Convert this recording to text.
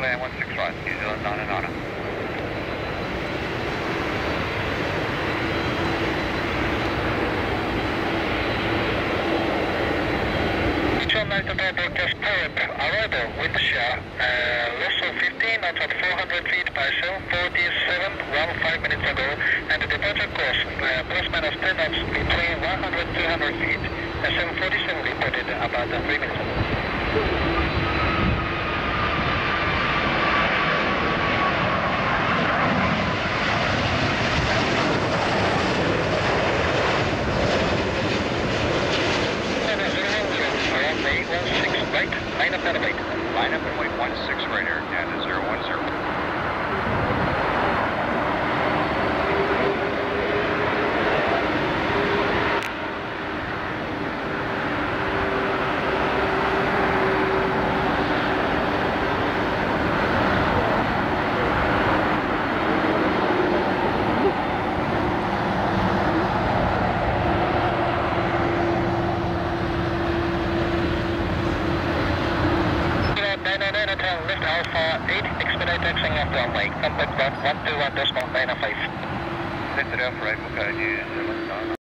land 16 right, New Zealand 9 and broadcast current arrival wind shear, loss of 15 knots at 400 feet by 747, 5 minutes ago, and the departure course, plus minus 10 knots between 100 and 200 feet, 747 reported about 3 minutes ago. Right, line up and wait. Line up and wait, 16 right, Air Canada 010. Lift Alpha 8, expedite taxiing off runway, contact 121.905. Lifted Alpha 8, we'll go to New Zealand.